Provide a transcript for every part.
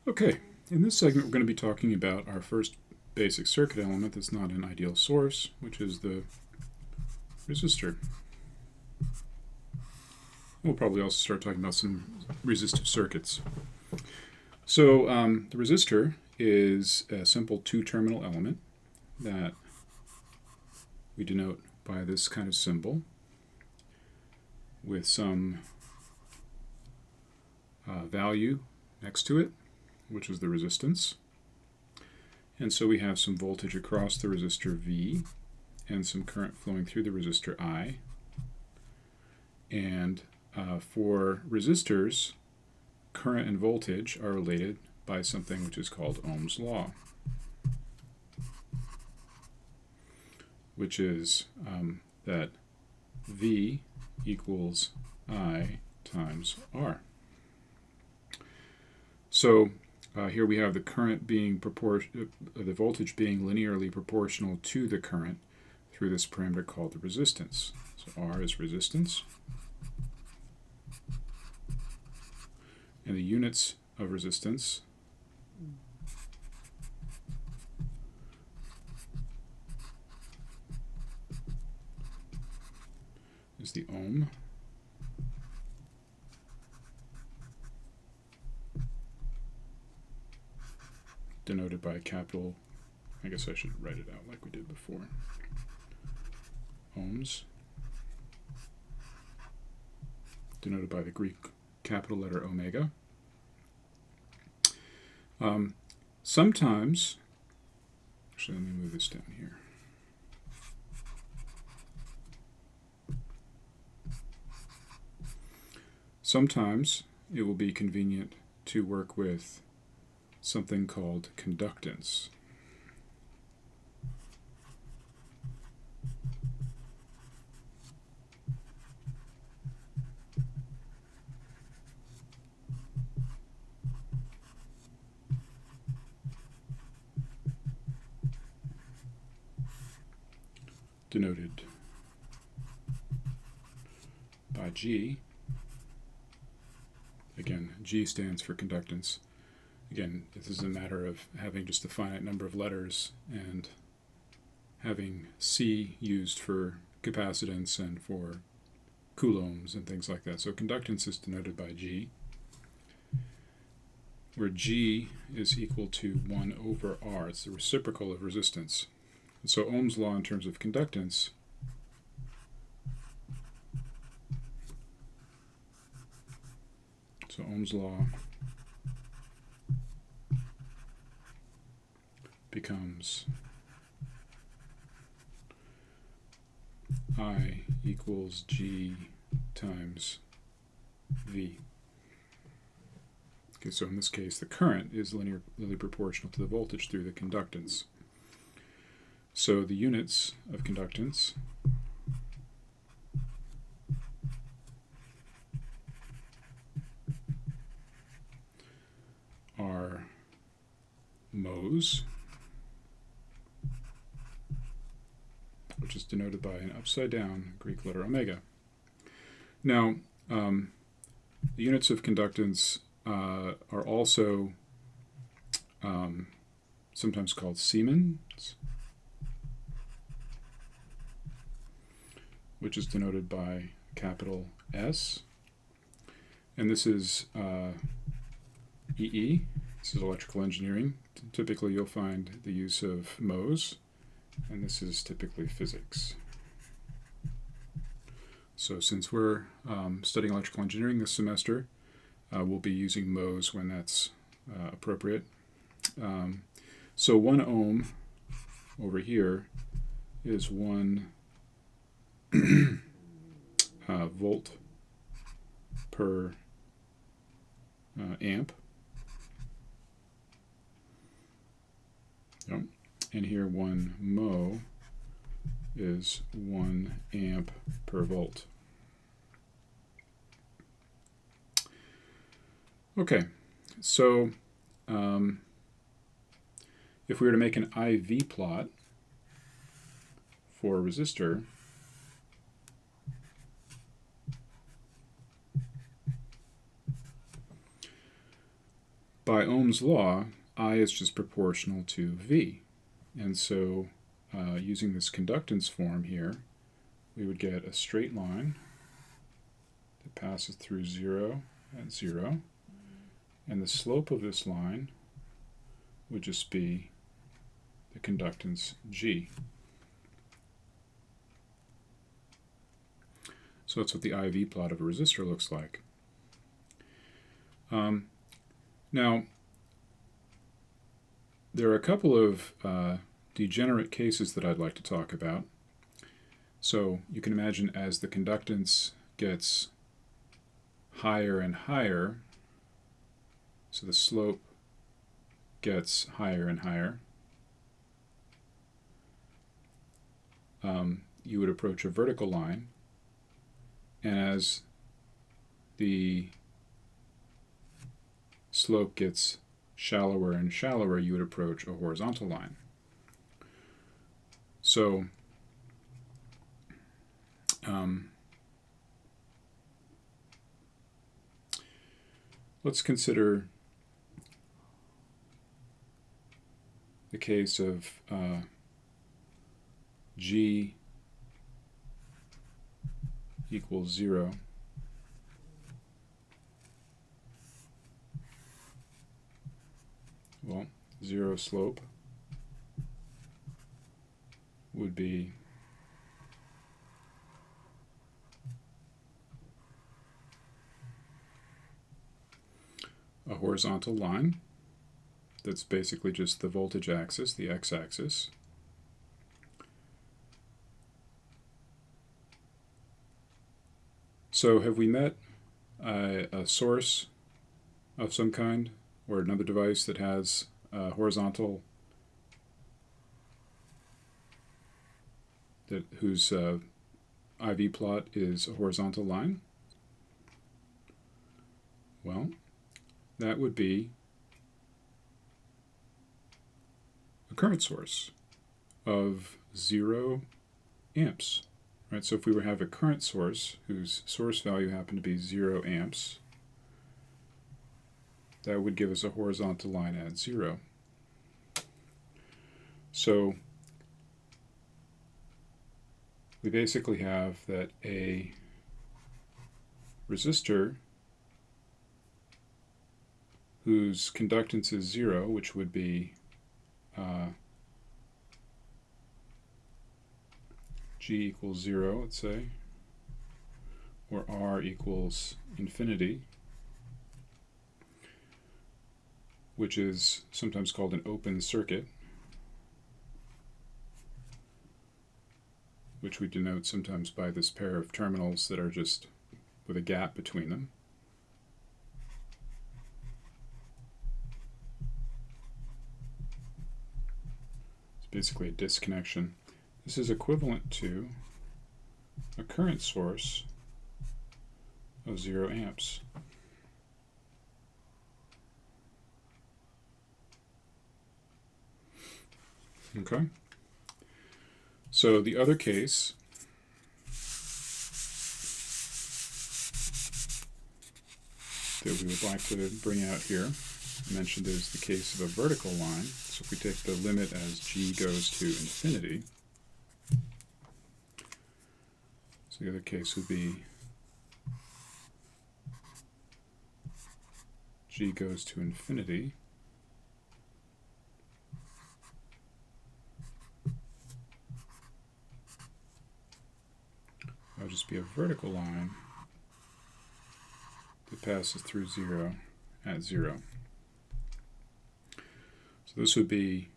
Okay, in this segment we're going to be talking about our first basic circuit element that's not an ideal source, which is the resistor. We'll probably also start talking about some resistive circuits. So the resistor is a simple two-terminal element that we denote by this kind of symbol with some value next to it, which is the resistance. And so we have some voltage across the resistor V and some current flowing through the resistor I. And for resistors, current and voltage are related by something which is called Ohm's law, which is that V equals I times R. So here we have the current being the voltage being linearly proportional to the current through this parameter called the resistance. So R is resistance. And the units of resistance is the ohm. Denoted by a capital, I guess I should write it out like we did before. Ohms. Denoted by the Greek capital letter omega. Sometimes, actually let me move this down here. Sometimes it will be convenient to work with something called conductance. Denoted by G. Again, G stands for conductance. Again, this is a matter of having just a finite number of letters and having C used for capacitance and for coulombs and things like that. So conductance is denoted by G, where G is equal to 1 over R. It's the reciprocal of resistance. And so Ohm's law in terms of conductance Ohm's law becomes I equals G times V. Okay, so in this case, the current is linearly proportional to the voltage through the conductance. So the units of conductance are mhos, which is denoted by an upside down Greek letter omega. Now, the units of conductance are also sometimes called Siemens, which is denoted by capital S. And this is EE. This is electrical engineering. Typically you'll find the use of mhos, and this is typically physics. So since we're studying electrical engineering this semester, we'll be using mhos when that's appropriate. So 1 ohm over here is 1 volt per amp. Yep. And here 1 mho is 1 amp per volt. Okay, so if we were to make an IV plot for a resistor, by Ohm's law, I is just proportional to V. And so using this conductance form here, we would get a straight line that passes through 0 at 0. And the slope of this line would just be the conductance G. So that's what the IV plot of a resistor looks like. Now, there are a couple of degenerate cases that I'd like to talk about. So you can imagine as the conductance gets higher and higher, so the slope gets higher and higher, you would approach a vertical line, and as the slope gets shallower and shallower, you would approach a horizontal line. So let's consider the case of G equals 0. Well, 0 slope would be a horizontal line that's basically just the voltage axis, the x-axis. So have we met a source of some kind, or another device that has a horizontal, whose IV plot is a horizontal line? Well, that would be a current source of 0 amps. Right? So if we were to have a current source whose source value happened to be 0 amps, that would give us a horizontal line at 0. So we basically have that a resistor whose conductance is 0, which would be G equals 0, let's say, or R equals infinity, which is sometimes called an open circuit, which we denote sometimes by this pair of terminals that are just with a gap between them. It's basically a disconnection. This is equivalent to a current source of 0 amps. Okay? So the other case that we would like to bring out here, I mentioned, is the case of a vertical line. So if we take the limit as G goes to infinity, so the other case would be G goes to infinity. That would just be a vertical line that passes through 0 at 0. So this would be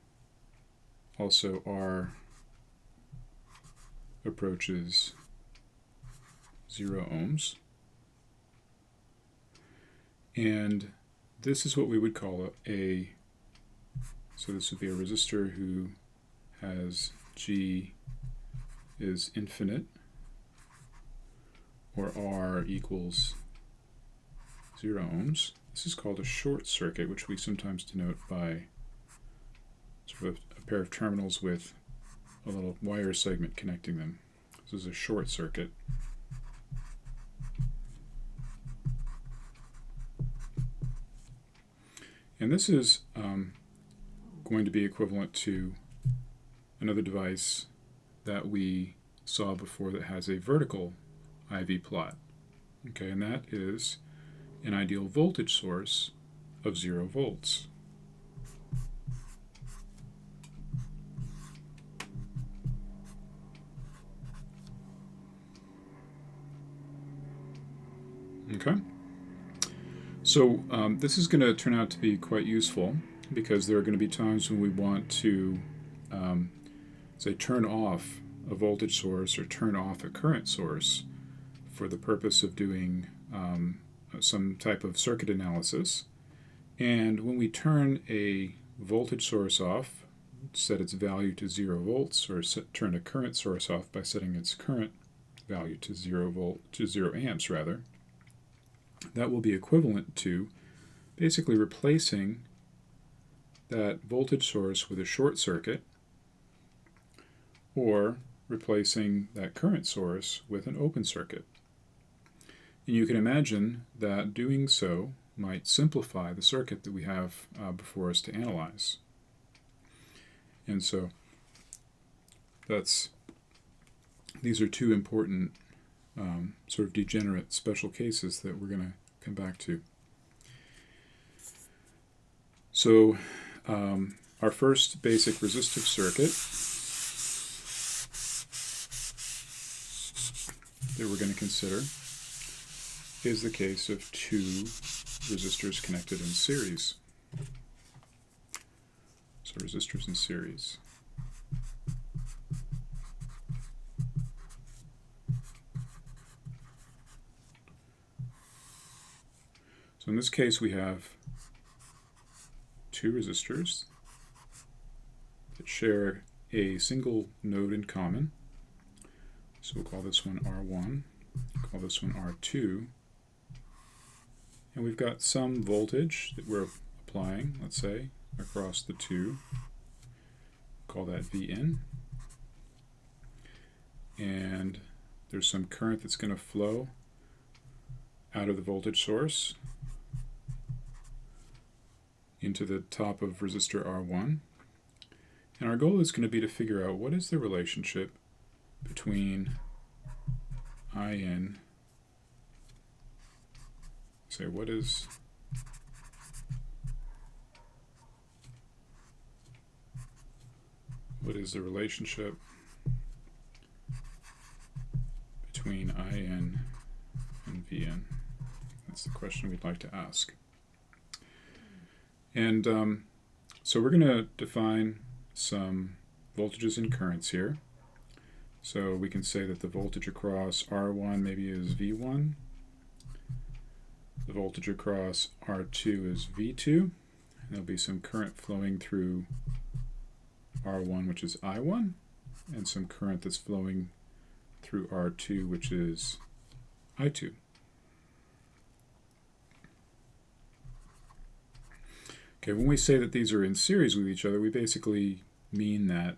also R approaches 0 ohms. And this is what we would call so this would be a resistor who has G is infinite, or R equals 0 ohms. This is called a short circuit, which we sometimes denote by sort of a pair of terminals with a little wire segment connecting them. This is a short circuit. And this is going to be equivalent to another device that we saw before that has a vertical IV plot. Okay, and that is an ideal voltage source of 0 volts. Okay, so this is going to turn out to be quite useful because there are going to be times when we want to, say, turn off a voltage source or turn off a current source for the purpose of doing some type of circuit analysis. And when we turn a voltage source off, set its value to 0 volts, or turn a current source off by setting its current value to 0 amps rather, that will be equivalent to basically replacing that voltage source with a short circuit, or replacing that current source with an open circuit. And you can imagine that doing so might simplify the circuit that we have before us to analyze. And so these are two important sort of degenerate special cases that we're going to come back to. So our first basic resistive circuit that we're going to consider is the case of two resistors connected in series. So resistors in series. So in this case we have two resistors that share a single node in common. So we'll call this one R1, call this one R2. And we've got some voltage that we're applying, let's say, across the two. Call that Vn. And there's some current that's going to flow out of the voltage source into the top of resistor R1. And our goal is going to be to figure out what is the relationship between IN, say what is the relationship between IN and Vn? That's the question we'd like to ask. And so we're going to define some voltages and currents here. So we can say that the voltage across R1 maybe is V1. The voltage across R2 is V2. And there'll be some current flowing through R1, which is I1, and some current that's flowing through R2, which is I2. Okay, when we say that these are in series with each other, we basically mean that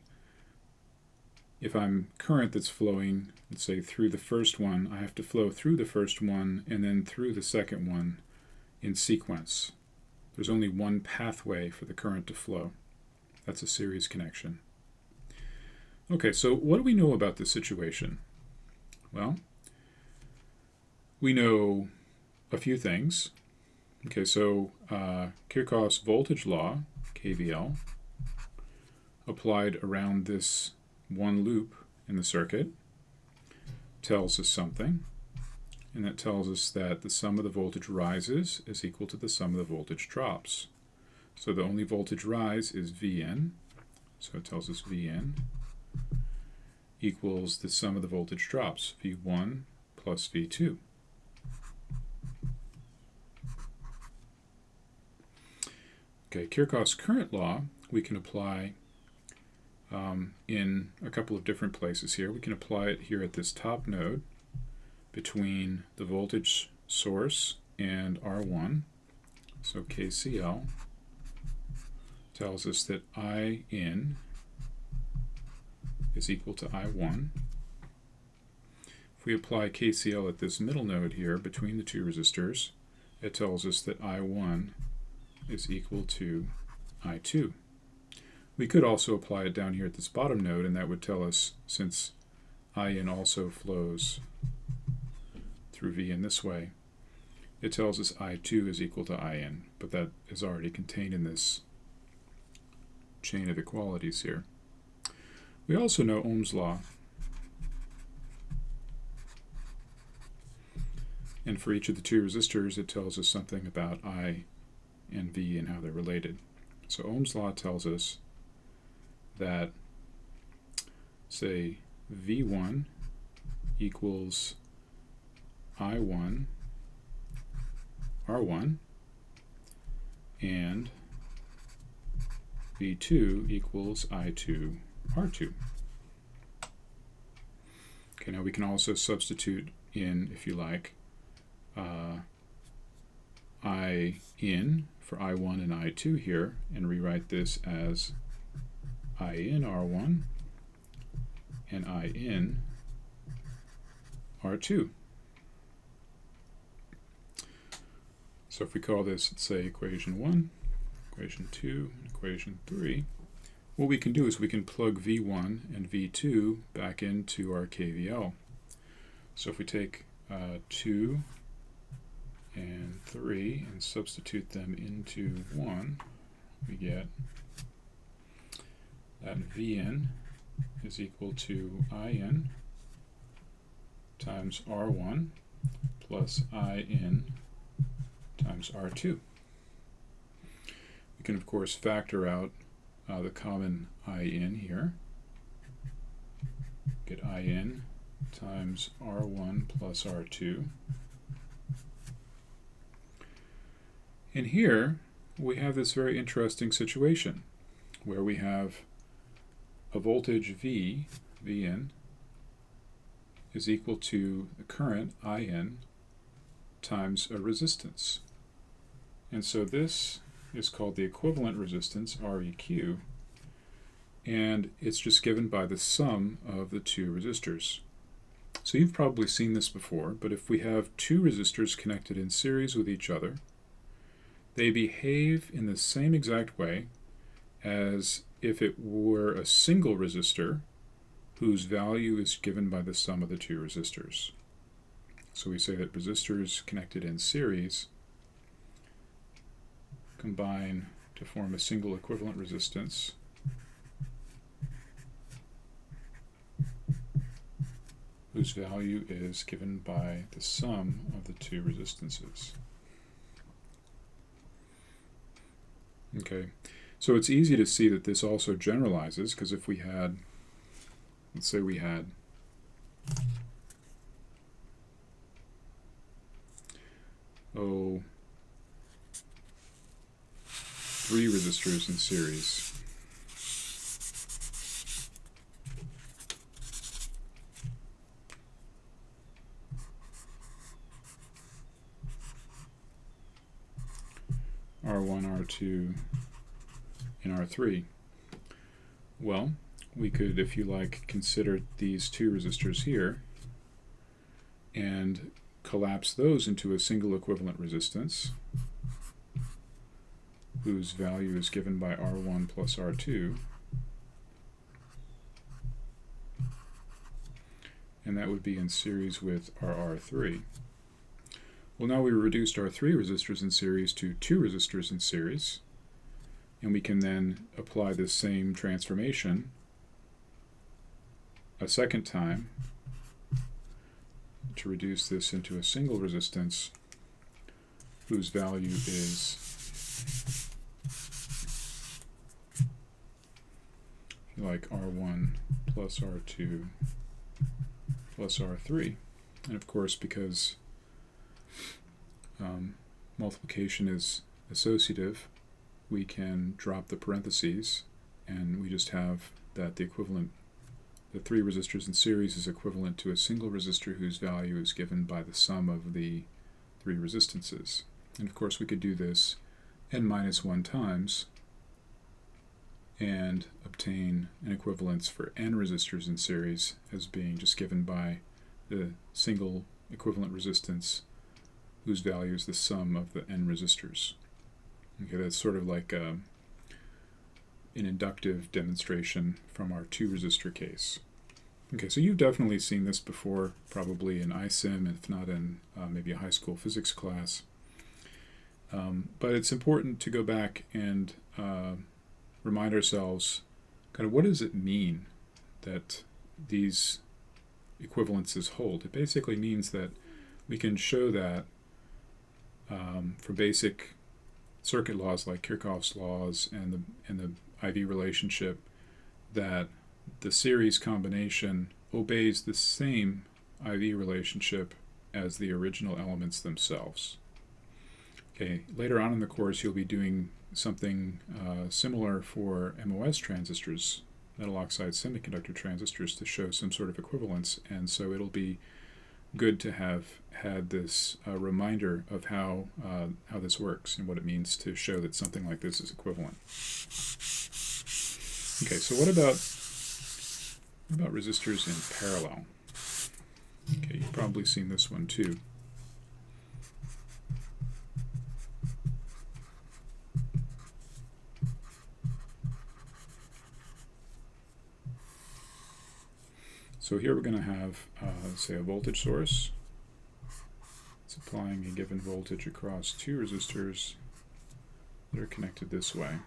if I'm current that's flowing, let's say through the first one, I have to flow through the first one and then through the second one in sequence. There's only one pathway for the current to flow. That's a series connection. Okay, so what do we know about this situation? Well, we know a few things. Okay, so Kirchhoff's voltage law, KVL, applied around this one loop in the circuit tells us something, and that tells us that the sum of the voltage rises is equal to the sum of the voltage drops. So the only voltage rise is Vn, so it tells us Vn equals the sum of the voltage drops, V1 plus V2. Okay, Kirchhoff's current law we can apply in a couple of different places here. We can apply it here at this top node between the voltage source and R1. So KCL tells us that I in is equal to I1. If we apply KCL at this middle node here between the two resistors, it tells us that I1 is equal to I2. We could also apply it down here at this bottom node, and that would tell us, since IN also flows through VN this way, it tells us I2 is equal to IN, but that is already contained in this chain of equalities here. We also know Ohm's law. And for each of the two resistors, it tells us something about I and V and how they're related. So Ohm's law tells us that, say, V1 equals I1 R1 and V2 equals I2 R2. Okay, now we can also substitute in, if you like, I in for I1 and I2 here, and rewrite this as I in R1 and I in R2. So if we call this, let's say, equation 1, equation 2, and equation 3, what we can do is we can plug V1 and V2 back into our KVL. So if we take 2 and 3 and substitute them into 1, we get that Vn is equal to In times R1 plus In times R2. We can, of course, factor out the common In here. Get In times R1 plus R2. And here we have this very interesting situation where we have a voltage V, Vn, is equal to the current In times a resistance. And so this is called the equivalent resistance, Req, and it's just given by the sum of the two resistors. So you've probably seen this before, but if we have two resistors connected in series with each other, they behave in the same exact way as if it were a single resistor whose value is given by the sum of the two resistors. So we say that resistors connected in series combine to form a single equivalent resistance whose value is given by the sum of the two resistances. Okay, so it's easy to see that this also generalizes, because if we had, let's say we had three resistors in series. R1, R2, and R3. Well, we could, if you like, consider these two resistors here and collapse those into a single equivalent resistance whose value is given by R1 plus R2, and that would be in series with our R3. Well, now we reduced our three resistors in series to two resistors in series, and we can then apply this same transformation a second time to reduce this into a single resistance whose value is, like, R1 plus R2 plus R3. And of course, because multiplication is associative, we can drop the parentheses, and we just have that the equivalent, the three resistors in series is equivalent to a single resistor whose value is given by the sum of the three resistances. And of course, we could do this n-1 times and obtain an equivalence for n resistors in series as being just given by the single equivalent resistance whose value is the sum of the n resistors. Okay, that's sort of like an inductive demonstration from our 2 resistor case. Okay, so you've definitely seen this before, probably in ISIM, if not in maybe a high school physics class. But it's important to go back and remind ourselves kind of what does it mean that these equivalences hold. It basically means that we can show that for basic circuit laws like Kirchhoff's laws and the IV relationship, that the series combination obeys the same IV relationship as the original elements themselves. Okay, later on in the course you'll be doing something similar for MOS transistors, metal oxide semiconductor transistors, to show some sort of equivalence, and so it'll be good to have had this reminder of how this works and what it means to show that something like this is equivalent. Okay, so what about resistors in parallel? Okay, you've probably seen this one too. So here we're going to have, say, a voltage source. It's applying a given voltage across 2 resistors that are connected this way.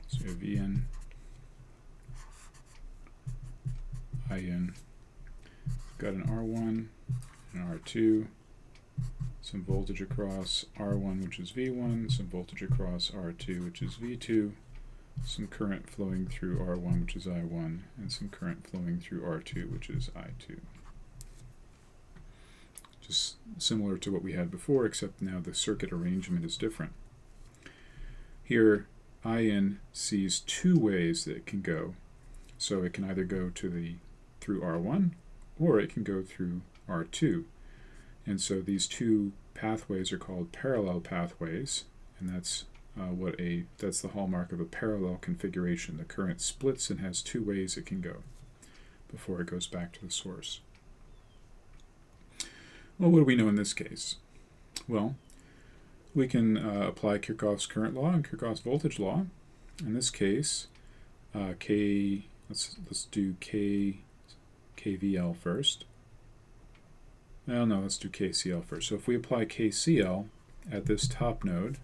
So we have Vn, In. We've got an R1, an R2, some voltage across R1, which is V1, some voltage across R2, which is V2, some current flowing through R1, which is I1, and some current flowing through R2, which is I2. Just similar to what we had before, except now the circuit arrangement is different. Here, In sees 2 ways that it can go. So it can either go through R1, or it can go through R2. And so these 2 pathways are called parallel pathways, and that's that's the hallmark of a parallel configuration. The current splits and has 2 ways it can go before it goes back to the source. Well, what do we know in this case? Well, we can apply Kirchhoff's current law and Kirchhoff's voltage law. In this case, let's do KVL first. Well, no, let's do KCL first. So if we apply KCL at this top node,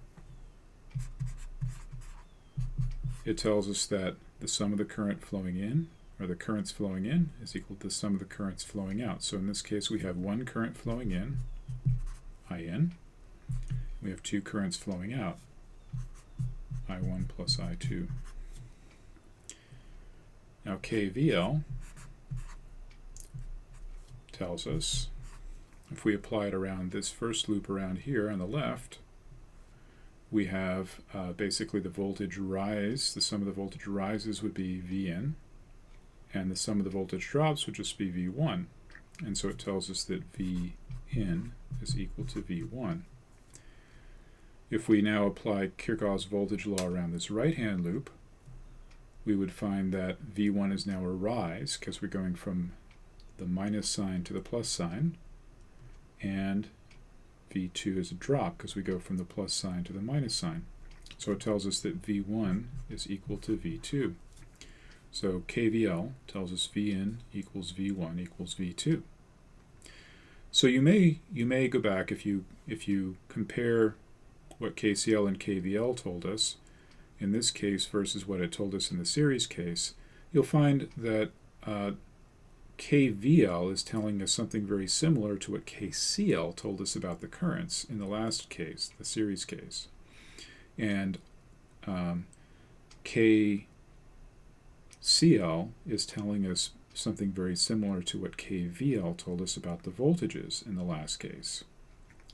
it tells us that the sum of the current flowing in, or the currents flowing in, is equal to the sum of the currents flowing out. So in this case, we have 1 current flowing in, In. We have 2 currents flowing out, I1 plus I2. Now KVL tells us, if we apply it around this first loop around here on the left, we have basically the voltage rise. The sum of the voltage rises would be Vn, and the sum of the voltage drops would just be V1. And so it tells us that Vn is equal to V1. If we now apply Kirchhoff's voltage law around this right-hand loop, we would find that V1 is now a rise, because we're going from the minus sign to the plus sign, and V2 is a drop because we go from the plus sign to the minus sign. So it tells us that V1 is equal to V2. So KVL tells us Vn equals V1 equals V2. So you may go back, if you compare what KCL and KVL told us in this case versus what it told us in the series case, you'll find that KVL is telling us something very similar to what KCL told us about the currents in the last case, the series case. And KCL is telling us something very similar to what KVL told us about the voltages in the last case.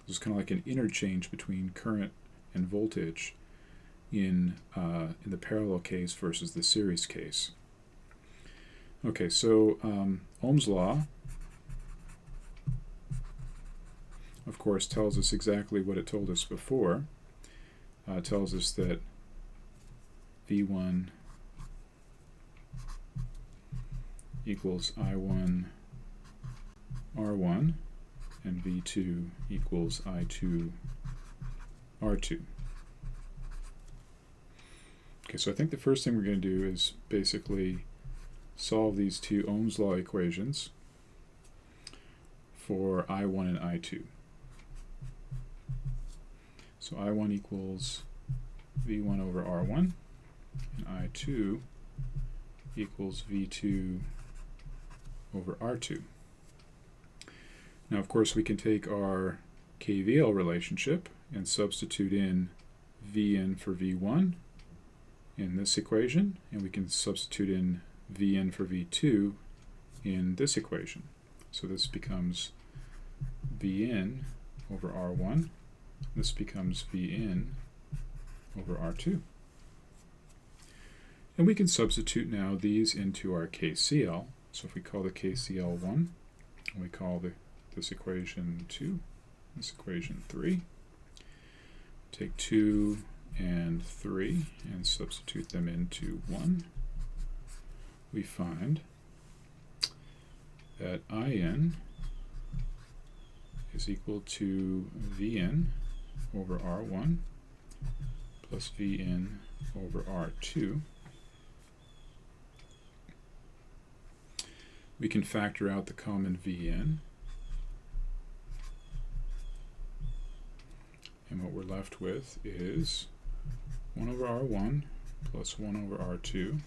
It's kind of like an interchange between current and voltage in the parallel case versus the series case. Okay, so Ohm's law, of course, tells us exactly what it told us before. It tells us that V1 equals I1 R1, and V2 equals I2 R2. Okay, so I think the first thing we're going to do is basically solve these two Ohm's law equations for I1 and I2. So I1 equals V1 over R1, and I2 equals V2 over R2. Now, of course, we can take our KVL relationship and substitute in Vn for V1 in this equation, and we can substitute in Vn for V2 in this equation. So this becomes Vn over R1. This becomes Vn over R2. And we can substitute now these into our KCL. So if we call the KCL 1, and we call this equation 2, this equation 3, take 2 and 3 and substitute them into 1, we find that In is equal to Vn over R1 plus Vn over R2. We can factor out the common Vn, and what we're left with is 1 over R1 plus 1 over R2.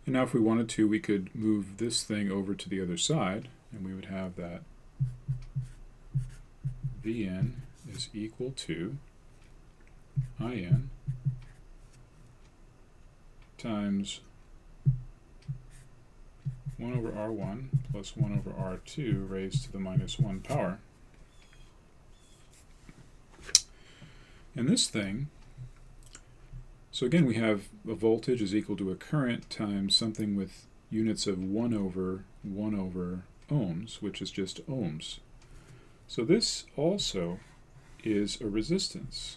And now if we wanted to, we could move this thing over to the other side, and we would have that Vn is equal to In times 1 over R1 plus 1 over R2 raised to the minus 1 power. And this thing, so again we have a voltage is equal to a current times something with units of 1 over ohms, which is just ohms. So this also is a resistance,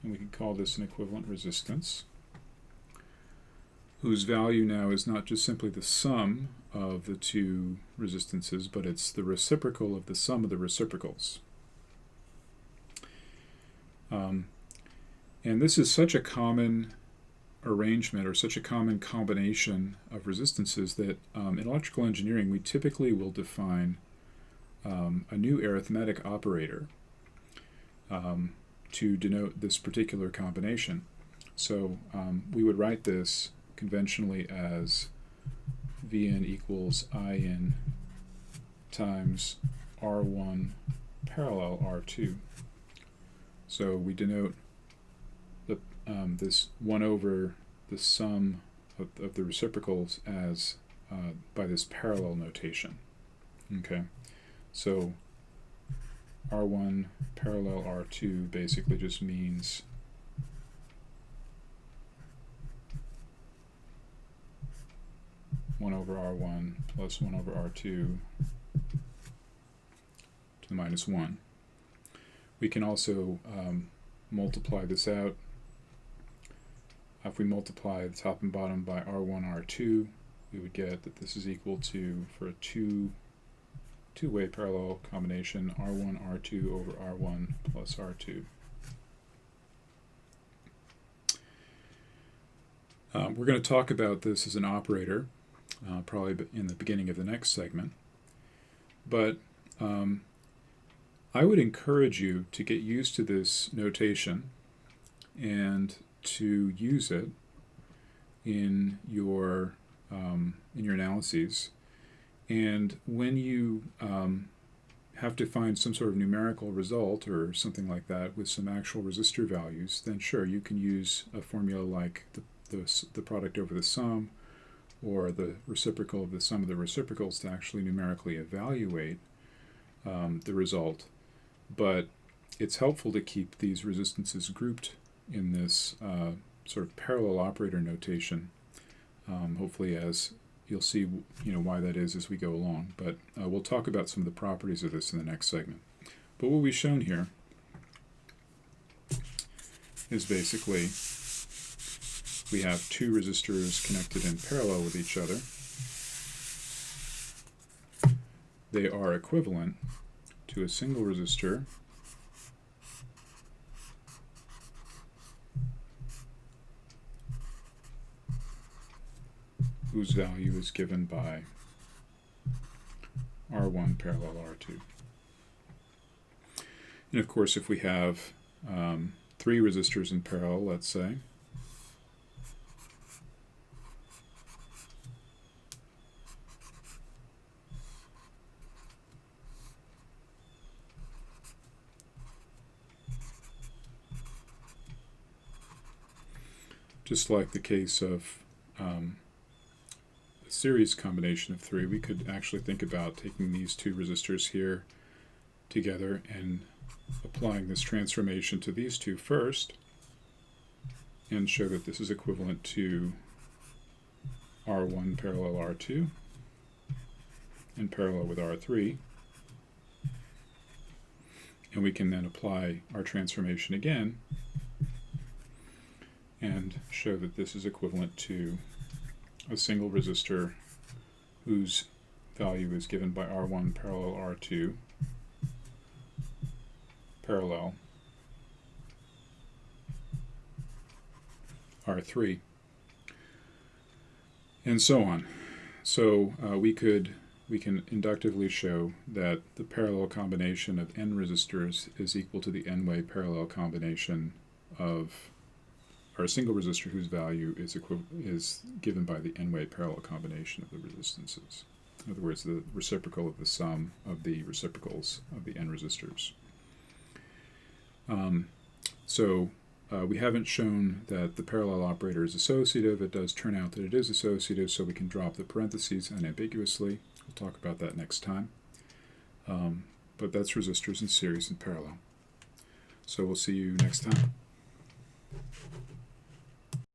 and we can call this an equivalent resistance, whose value now is not just simply the sum of the two resistances, but it's the reciprocal of the sum of the reciprocals. And this is such a common arrangement or such a common combination of resistances that in electrical engineering we typically will define a new arithmetic operator to denote this particular combination. So we would write this conventionally as Vn equals In times R1 parallel R2. So we denote this 1 over the sum of the reciprocals as by this parallel notation. Okay, so R1 parallel R2 basically just means one over R1 plus 1 over R2 to the minus 1. We can also multiply this out. If we multiply the top and bottom by R1, R2, we would get that this is equal to, for a two-way parallel combination, R1, R2 over R1 plus R2. We're going to talk about this as an operator, probably in the beginning of the next segment. But I would encourage you to get used to this notation and to use it in your analyses. And when you have to find some sort of numerical result or something like that with some actual resistor values, then sure, you can use a formula like the product over the sum or the reciprocal of the sum of the reciprocals to actually numerically evaluate the result. But it's helpful to keep these resistances grouped in this sort of parallel operator notation. Hopefully, as you'll see, why that is as we go along. But we'll talk about some of the properties of this in the next segment. But what we've shown here is basically we have two resistors connected in parallel with each other. they are equivalent to a single resistor whose value is given by R1 parallel R2. And of course, if we have 3 resistors in parallel, let's say, just like the case of a series combination of 3, we could actually think about taking these 2 resistors here together and applying this transformation to these 2 first, and show that this is equivalent to R1 parallel R2 in parallel with R3. And we can then apply our transformation again and show that this is equivalent to a single resistor whose value is given by R1 parallel R2 parallel R3, and so on. So we can inductively show that the parallel combination of n resistors is equal to the n-way parallel combination of or a single resistor whose value is given by the n-way parallel combination of the resistances. In other words, the reciprocal of the sum of the reciprocals of the n resistors. We haven't shown that the parallel operator is associative. It does turn out that it is associative, so we can drop the parentheses unambiguously. We'll talk about that next time. But that's resistors in series and parallel. So we'll see you next time.